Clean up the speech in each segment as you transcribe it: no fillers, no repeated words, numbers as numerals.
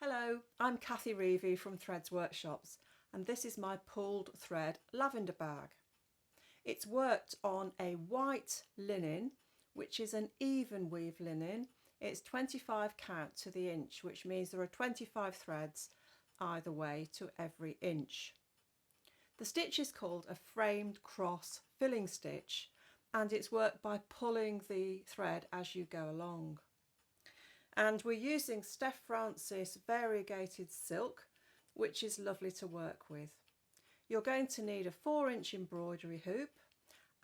Hello, I'm Kathy Reevy from Threads Workshops, and this is my pulled thread lavender bag. It's worked on a white linen, which is an even weave linen. It's 25 count to the inch, which means there are 25 threads either way to every inch. The stitch is called a framed cross filling stitch, and it's worked by pulling the thread as you go along. And we're using Steph Francis variegated silk, which is lovely to work with. You're going to need a 4-inch embroidery hoop,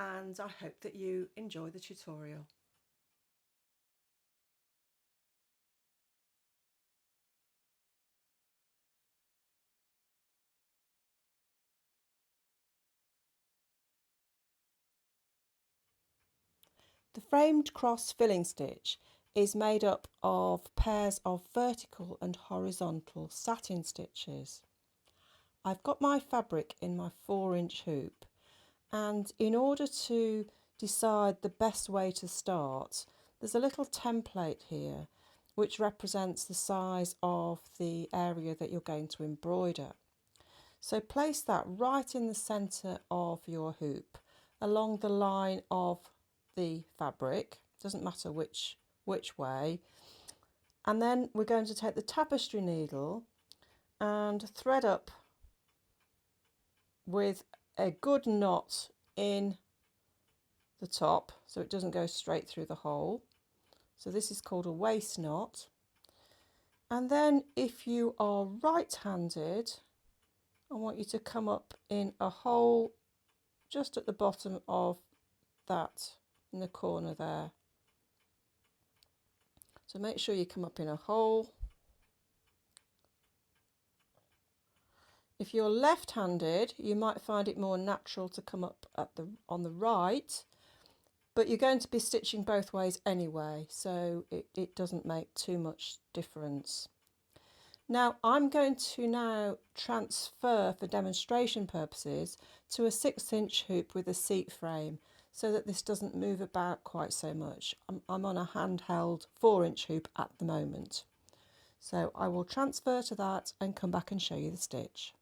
and I hope that you enjoy the tutorial. The framed cross filling stitch is made up of pairs of vertical and horizontal satin stitches. I've got my fabric in my 4-inch hoop, and in order to decide the best way to start, there's a little template here which represents the size of the area that you're going to embroider. So place that right in the centre of your hoop along the line of the fabric, doesn't matter which way, and then we're going to take the tapestry needle and thread up with a good knot in the top so it doesn't go straight through the hole. So this is called a waist knot. And then if you are right-handed, I want you to come up in a hole just at the bottom of that, in the corner there. So make sure you come up in a hole. If you're left-handed, you might find it more natural to come up on the right, but you're going to be stitching both ways anyway, so it doesn't make too much difference. Now I'm going to transfer, for demonstration purposes, to a 6-inch hoop with a seat frame so that this doesn't move about quite so much. I'm on a handheld 4-inch hoop at the moment. So I will transfer to that and come back and show you the stitch.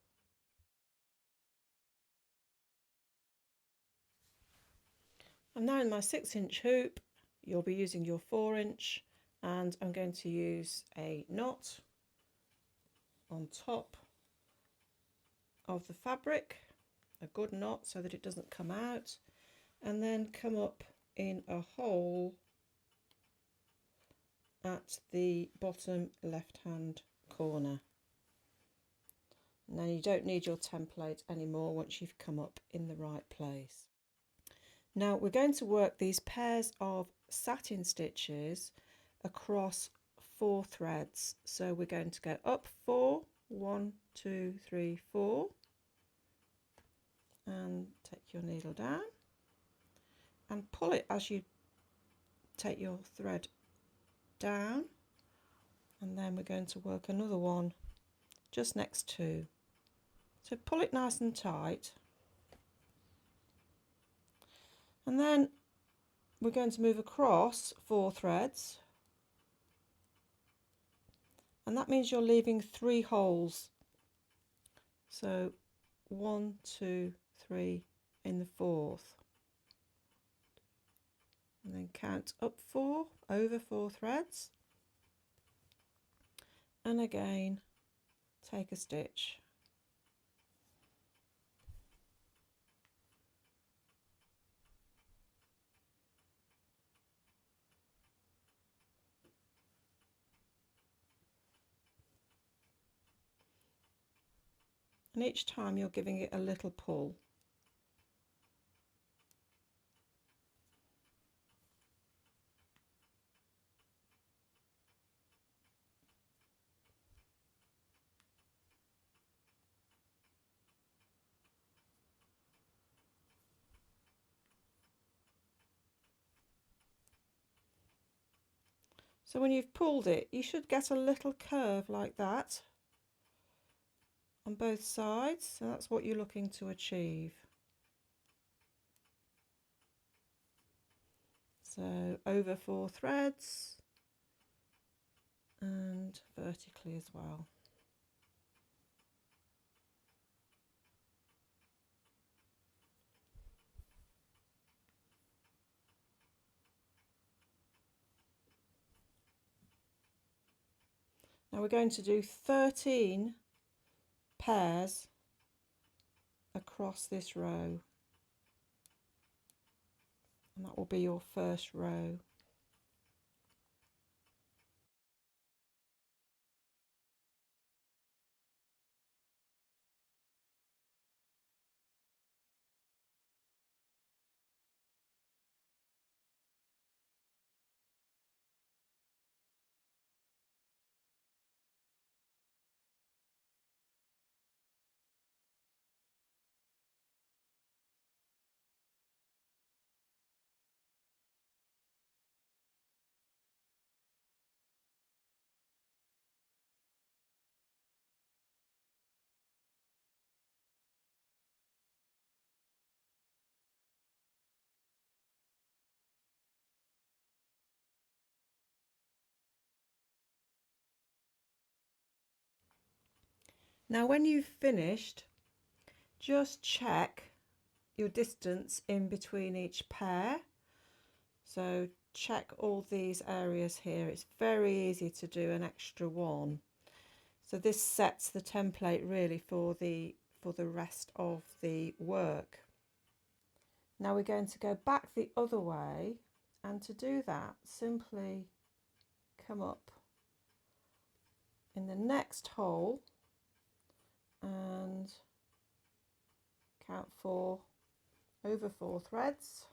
I'm now in my 6-inch hoop. You'll be using your 4-inch, and I'm going to use a knot on top of the fabric, a good knot so that it doesn't come out, and then come up in a hole at the bottom left hand corner. And then you don't need your template anymore once you've come up in the right place. Now we're going to work these pairs of satin stitches across 4 threads. So we're going to go up 4, 1, 2, 3, 4, and take your needle down and pull it as you take your thread down, and then we're going to work another one just next to. So pull it nice and tight, and then we're going to move across 4 threads, and that means you're leaving 3 holes. So 1, 2, 3 in the 4th, and then count up 4 over 4 threads, and again take a stitch. And each time you're giving it a little pull. So when you've pulled it, you should get a little curve like that on both sides. So that's what you're looking to achieve. So over 4 threads, and vertically as well. Now we're going to do 13 pairs across this row, and that will be your first row. Now when you've finished, just check your distance in between each pair. So check all these areas here. It's very easy to do an extra one. So this sets the template really for the rest of the work. Now we're going to go back the other way, and to do that simply come up in the next hole and count over 4 threads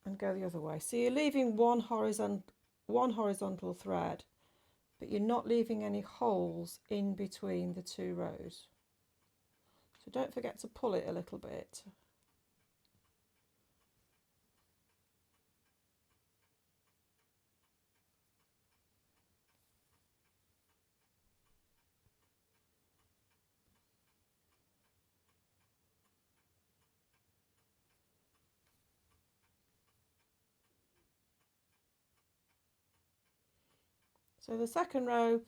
and go the other way. So you're leaving one horizontal thread, but you're not leaving any holes in between the 2 rows. So don't forget to pull it a little bit. So the second row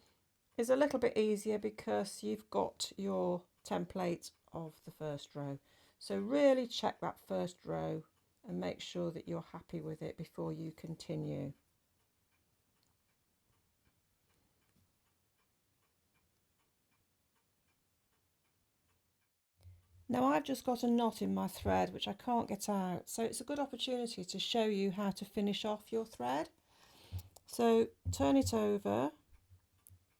is a little bit easier because you've got your template of the first row. So really check that first row and make sure that you're happy with it before you continue. Now I've just got a knot in my thread which I can't get out, so it's a good opportunity to show you how to finish off your thread. So turn it over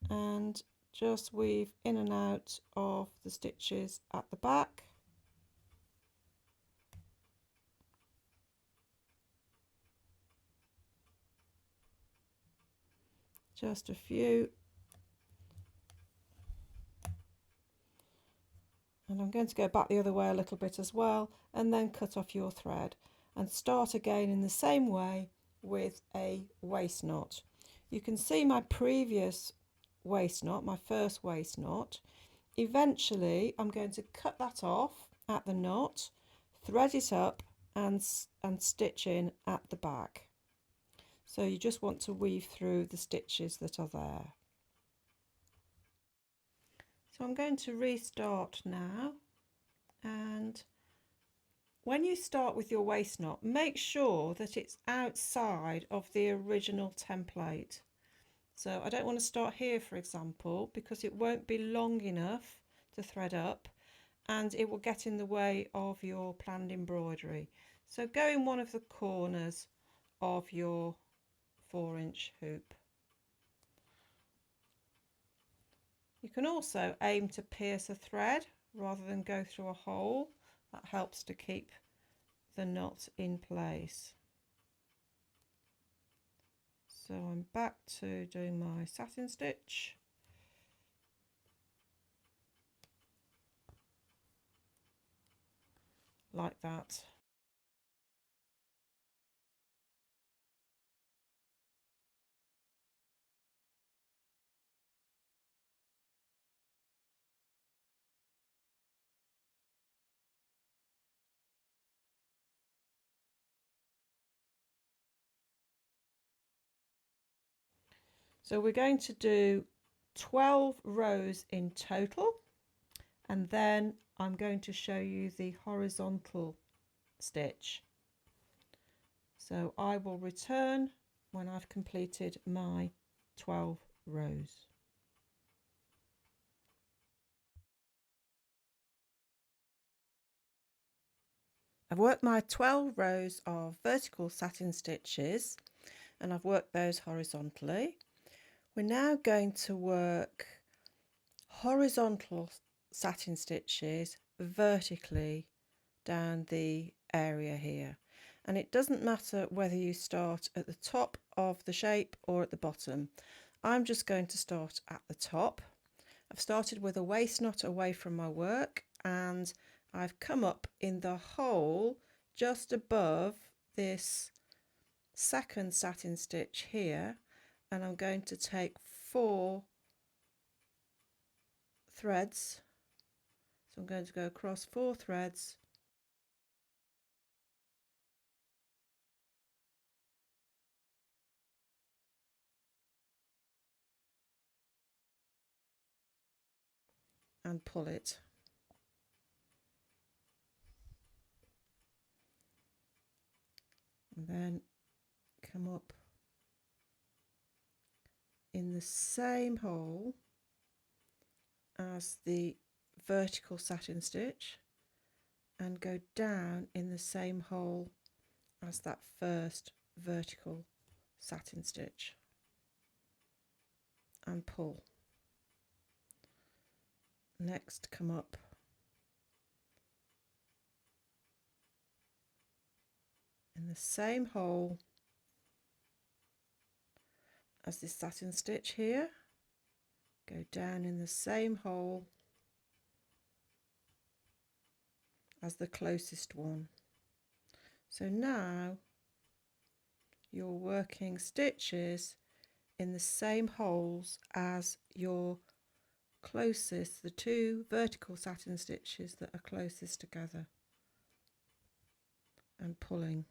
and just weave in and out of the stitches at the back. Just a few. And I'm going to go back the other way a little bit as well, and then cut off your thread and start again in the same way with a waist knot. You can see my previous waist knot, my first waist knot. Eventually I'm going to cut that off at the knot, thread it up and stitch in at the back. So you just want to weave through the stitches that are there. So I'm going to restart now, and when you start with your waist knot, make sure that it's outside of the original template. So I don't want to start here, for example, because it won't be long enough to thread up and it will get in the way of your planned embroidery. So go in one of the corners of your 4-inch hoop. You can also aim to pierce a thread rather than go through a hole. That helps to keep the knot in place. So I'm back to doing my satin stitch. Like that. So we're going to do 12 rows in total, and then I'm going to show you the horizontal stitch. So I will return when I've completed my 12 rows. I've worked my 12 rows of vertical satin stitches and I've worked those horizontally. We're now going to work horizontal satin stitches vertically down the area here, and it doesn't matter whether you start at the top of the shape or at the bottom. I'm just going to start at the top. I've started with a waist knot away from my work, and I've come up in the hole just above this second satin stitch here, and I'm going to take 4 threads. So I'm going to go across 4 threads and pull it. And then come up in the same hole as the vertical satin stitch and go down in the same hole as that first vertical satin stitch and pull. Next, come up in the same hole as this satin stitch here, go down in the same hole as the closest one. So now you're working stitches in the same holes as your closest, the 2 vertical satin stitches that are closest together, and pulling.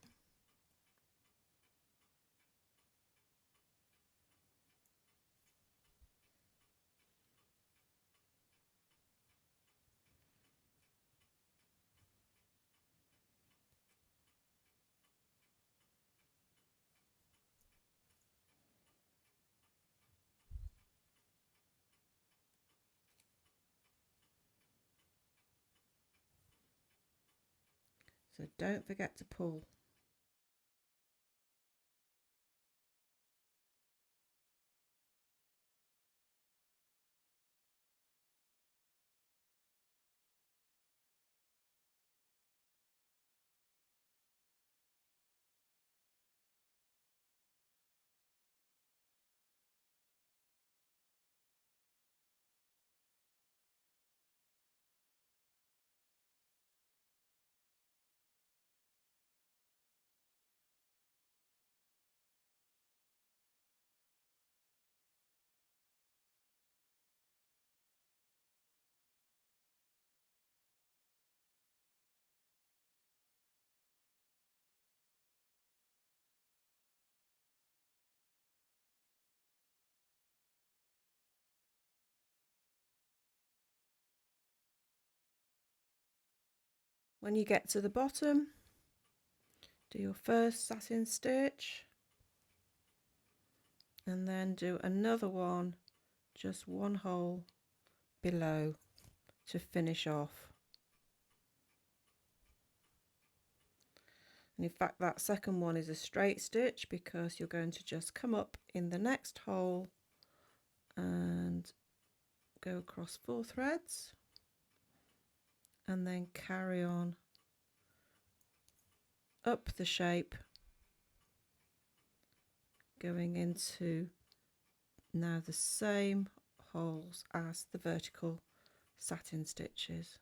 So don't forget to pull. When you get to the bottom, do your first satin stitch and then do another one, just one hole below to finish off. And in fact that second one is a straight stitch because you're going to just come up in the next hole and go across 4 threads and then carry on up the shape, going into now the same holes as the vertical satin stitches.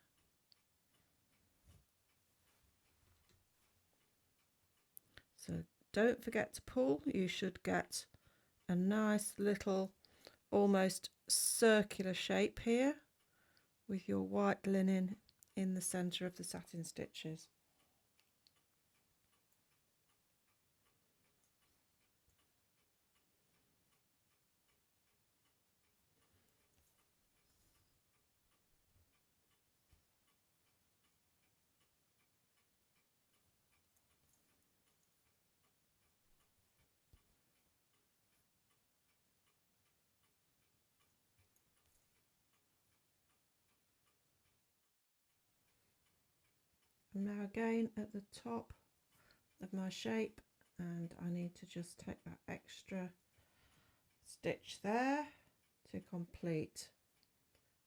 So don't forget to pull. You should get a nice little almost circular shape here with your white linen in the centre of the satin stitches. I'm now again at the top of my shape, and I need to just take that extra stitch there to complete.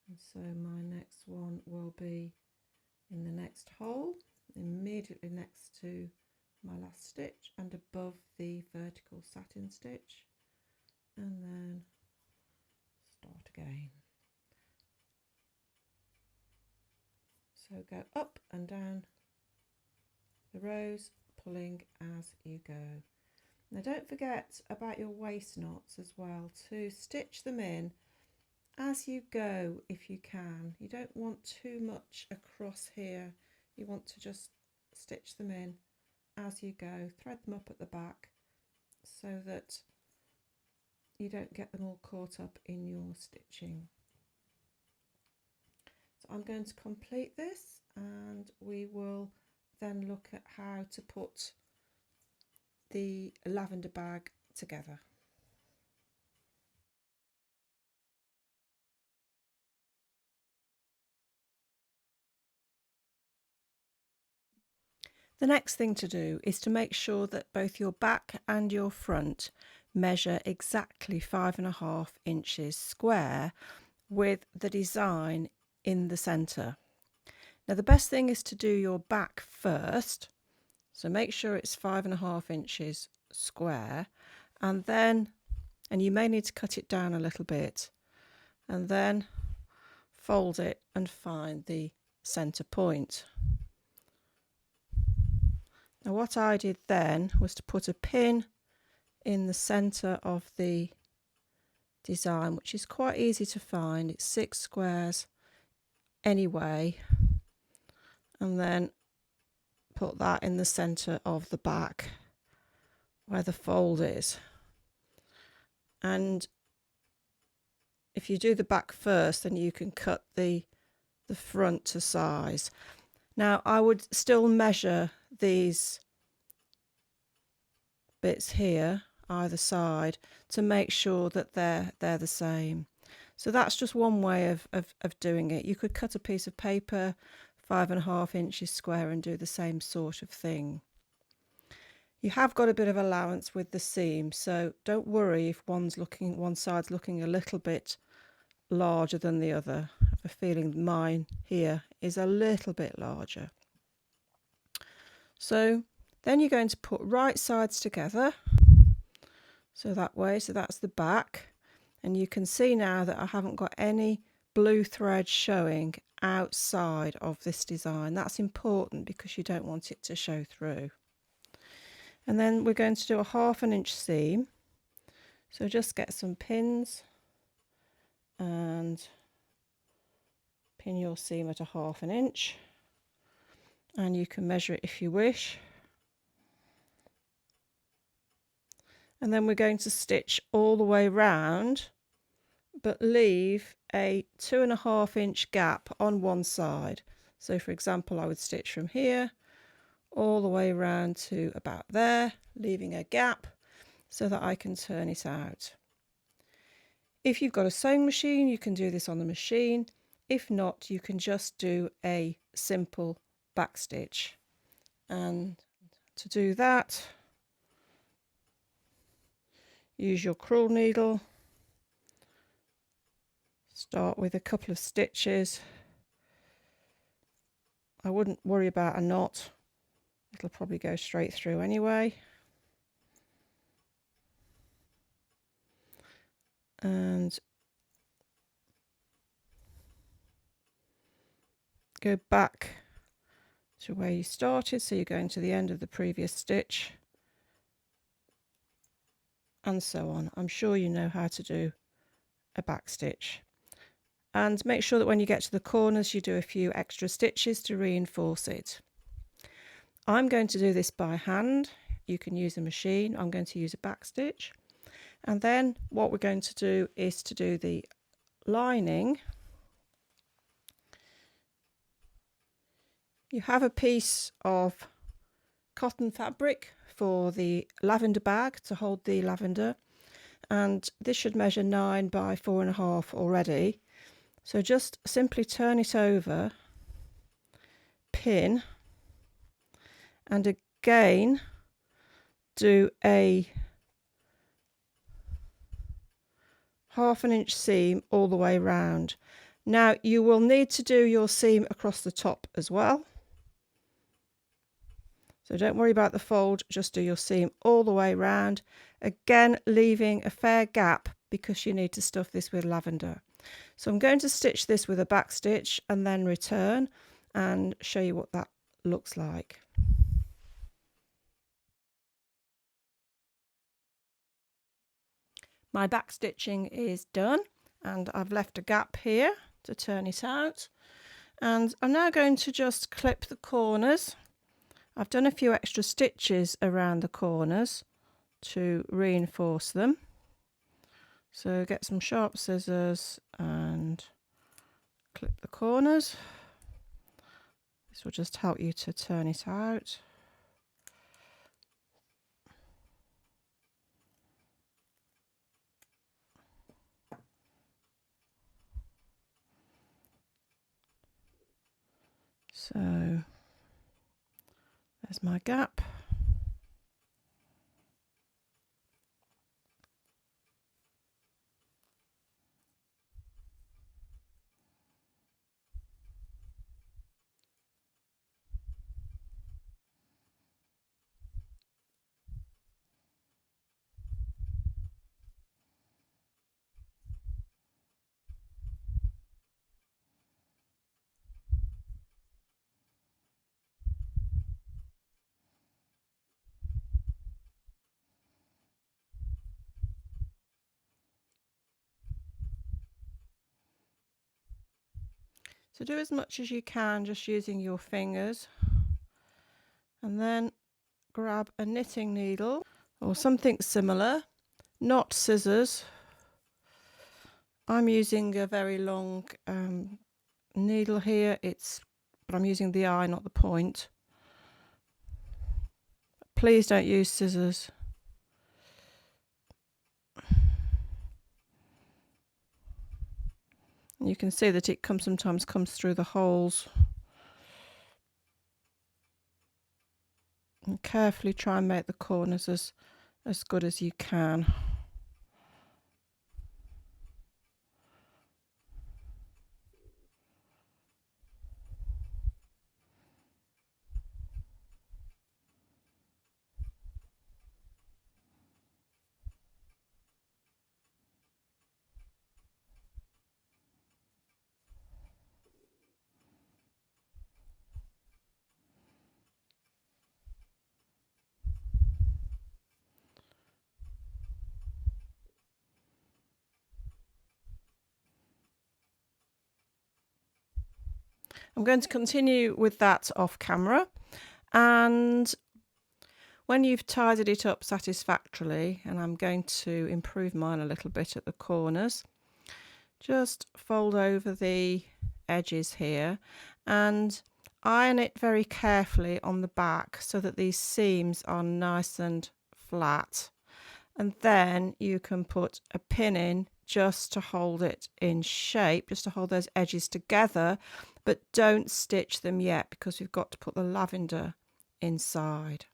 And so my next one will be in the next hole, immediately next to my last stitch and above the vertical satin stitch, and then start again. So go up and down the rows, pulling as you go. Now don't forget about your waist knots as well, to stitch them in as you go if you can. You don't want too much across here, you want to just stitch them in as you go. Thread them up at the back so that you don't get them all caught up in your stitching. So I'm going to complete this, and we will then look at how to put the lavender bag together. The next thing to do is to make sure that both your back and your front measure exactly 5.5 inches square with the design in the centre. Now the best thing is to do your back first, so make sure it's 5.5 inches square, and you may need to cut it down a little bit, and then fold it and find the centre point. Now what I did then was to put a pin in the centre of the design, which is quite easy to find. It's 6 squares anyway, and then put that in the centre of the back where the fold is. And if you do the back first, then you can cut the front to size. Now I would still measure these bits here either side to make sure that they're the same. So that's just one way of doing it. You could cut a piece of paper 5.5 inches square and do the same sort of thing. You have got a bit of allowance with the seam, so don't worry if one side's looking a little bit larger than the other. I have a feeling mine here is a little bit larger. So then you're going to put right sides together, so that way, so that's the back, and you can see now that I haven't got any blue thread showing outside of this design. That's important because you don't want it to show through. And then we're going to do a 1/2 inch seam, so just get some pins and pin your seam at a 1/2 inch, and you can measure it if you wish. And then we're going to stitch all the way round, but leave a 2.5 inch gap on one side. So for example, I would stitch from here all the way around to about there, leaving a gap so that I can turn it out. If you've got a sewing machine, you can do this on the machine. If not, you can just do a simple back stitch. And to do that, use your crewel needle, start with a couple of stitches. I wouldn't worry about a knot, it'll probably go straight through anyway. And go back to where you started, so you're going to the end of the previous stitch, and so on. I'm sure you know how to do a back stitch. And make sure that when you get to the corners you do a few extra stitches to reinforce it. I'm going to do this by hand. You can use a machine. I'm going to use a back stitch. And then what we're going to do is to do the lining. You have a piece of cotton fabric for the lavender bag to hold the lavender, and this should measure 9 by 4.5 already. So just simply turn it over, pin, and again do a 1/2 inch seam all the way round. Now you will need to do your seam across the top as well. So don't worry about the fold, just do your seam all the way round. Again, leaving a fair gap because you need to stuff this with lavender. So I'm going to stitch this with a back stitch and then return and show you what that looks like. My back stitching is done and I've left a gap here to turn it out. And I'm now going to just clip the corners. I've done a few extra stitches around the corners to reinforce them. So get some sharp scissors and clip the corners. This will just help you to turn it out. So there's my gap. So do as much as you can just using your fingers, and then grab a knitting needle or something similar, not scissors. I'm using a very long needle here, but I'm using the eye, not the point. Please don't use scissors. You can see that it sometimes comes through the holes. And carefully try and make the corners as good as you can. I'm going to continue with that off camera, and when you've tidied it up satisfactorily, and I'm going to improve mine a little bit at the corners, just fold over the edges here and iron it very carefully on the back so that these seams are nice and flat, and then you can put a pin in just to hold it in shape, just to hold those edges together, but don't stitch them yet because we've got to put the lavender inside.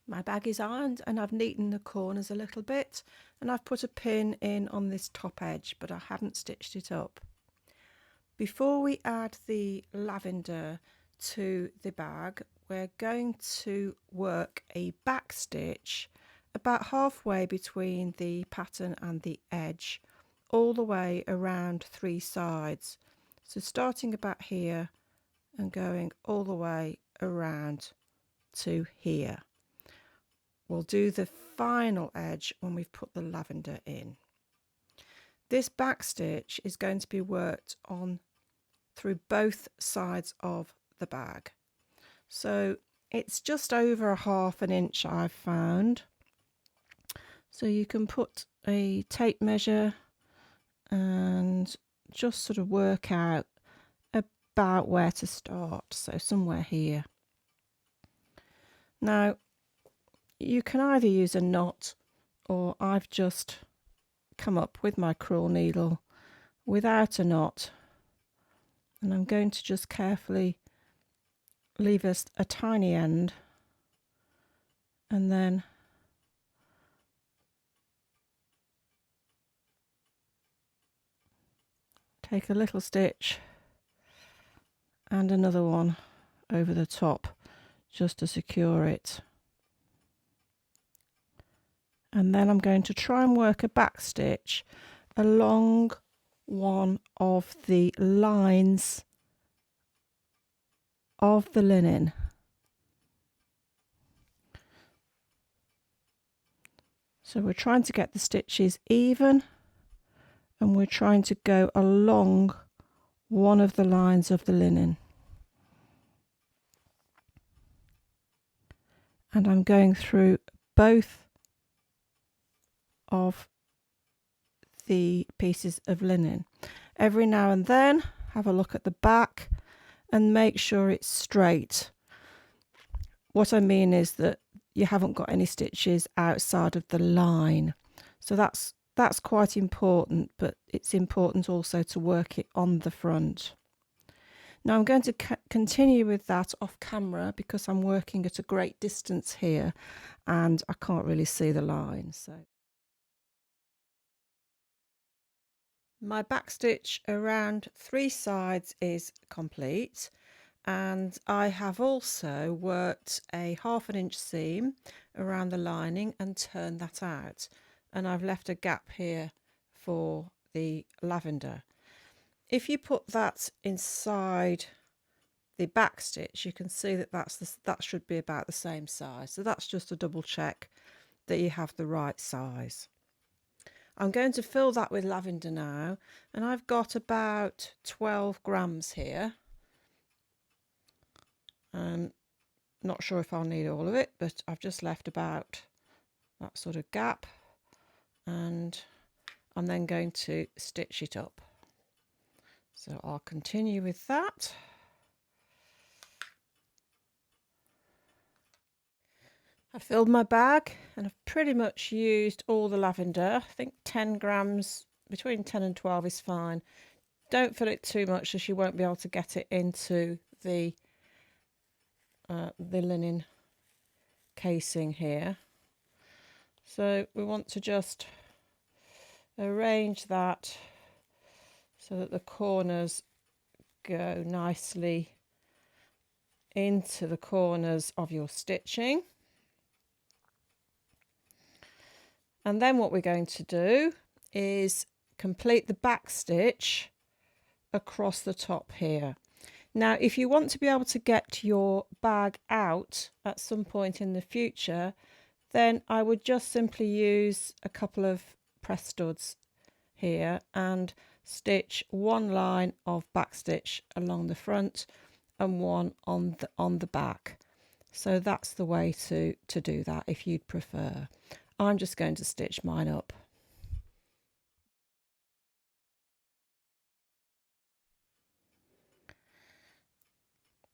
My bag is ironed and I've neatened the corners a little bit, and I've put a pin in on this top edge, but I haven't stitched it up. Before we add the lavender to the bag, we're going to work a back stitch about halfway between the pattern and the edge, all the way around 3 sides. So starting about here and going all the way around to here. We'll do the final edge when we've put the lavender in. This back stitch is going to be worked on through both sides of the bag. So it's just over 1/2 inch I've found. So you can put a tape measure and just sort of work out about where to start. So somewhere here. Now you can either use a knot, or I've just come up with my crewel needle without a knot And I'm going to just carefully leave us a tiny end and then take a little stitch and another one over the top just to secure it. And then I'm going to try and work a back stitch along one of the lines of the linen. So we're trying to get the stitches even, and we're trying to go along one of the lines of the linen. And I'm going through both of the pieces of linen. Every now and then have a look at the back and make sure it's straight. What I mean is that you haven't got any stitches outside of the line. So that's quite important, but it's important also to work it on the front. Now I'm going to continue with that off camera because I'm working at a great distance here and I can't really see the line. So my back stitch around 3 sides is complete, and I have also worked a 1/2 inch seam around the lining and turned that out, and I've left a gap here for the lavender. If you put that inside the back stitch, you can see that that should be about the same size. So that's just a double check that you have the right size. I'm going to fill that with lavender now, and I've got about 12 grams here. Not sure if I'll need all of it, but I've just left about that sort of gap, and I'm then going to stitch it up. So I'll continue with that. I filled my bag and I've pretty much used all the lavender. I think 10 grams, between 10 and 12 is fine. Don't fill it too much as you won't be able to get it into the linen casing here. So we want to just arrange that so that the corners go nicely into the corners of your stitching. And then what we're going to do is complete the back stitch across the top here. Now, if you want to be able to get your bag out at some point in the future, then I would just simply use a couple of press studs here and stitch one line of back stitch along the front and one on the back. So that's the way to do that if you'd prefer. I'm just going to stitch mine up.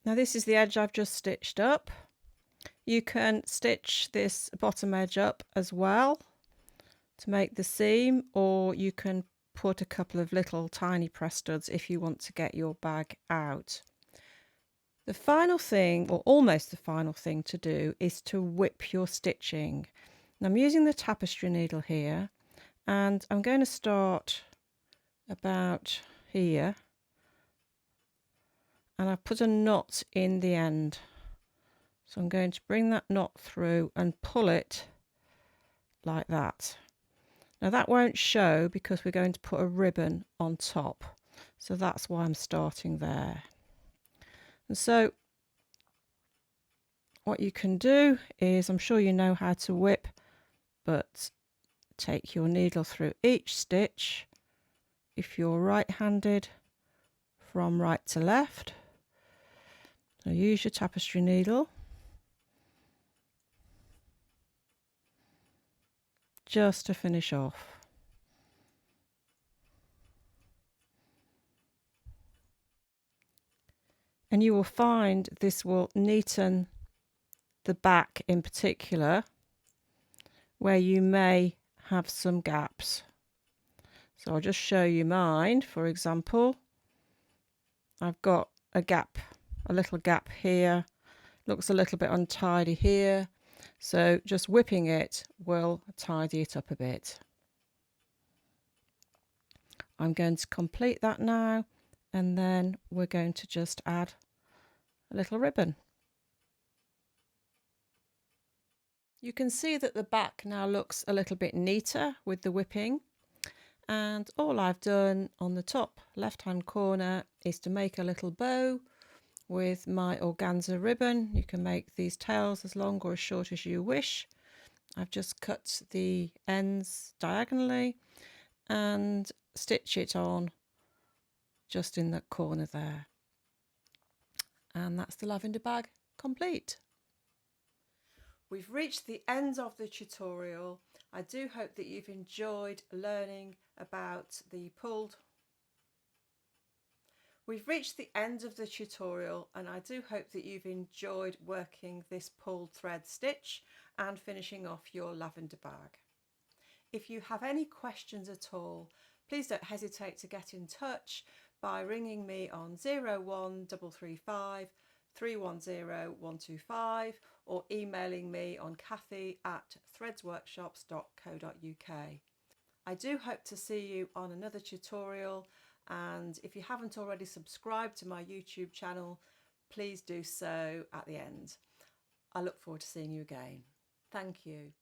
Now this is the edge I've just stitched up. You can stitch this bottom edge up as well to make the seam, or you can put a couple of little tiny press studs if you want to get your bag out. The final thing, or almost the final thing to do, is to whip your stitching. And I'm using the tapestry needle here, and I'm going to start about here, and I've put a knot in the end. So I'm going to bring that knot through and pull it like that. Now that won't show because we're going to put a ribbon on top. So that's why I'm starting there. And so what you can do is, I'm sure you know how to whip, but take your needle through each stitch. If you're right-handed, from right to left. So use your tapestry needle. Just to finish off. And you will find this will neaten the back in particular, where you may have some gaps. So I'll just show you mine. For example, I've got a gap, a little gap here. Looks a little bit untidy here. So just whipping it will tidy it up a bit. I'm going to complete that now, and then we're going to just add a little ribbon. You can see that the back now looks a little bit neater with the whipping, and all I've done on the top left hand corner is to make a little bow with my organza ribbon. You can make these tails as long or as short as you wish. I've just cut the ends diagonally and stitch it on just in the corner there. And that's the lavender bag complete. We've reached the end of the tutorial. I do hope that you've enjoyed learning about the pulled. We've reached the end of the tutorial, and I do hope that you've enjoyed working this pulled thread stitch and finishing off your lavender bag. If you have any questions at all, please don't hesitate to get in touch by ringing me on 01335 310 125 or emailing me on kathy@threadsworkshops.co.uk. I do hope to see you on another tutorial, and if you haven't already subscribed to my YouTube channel, please do so at the end. I look forward to seeing you again. Thank you.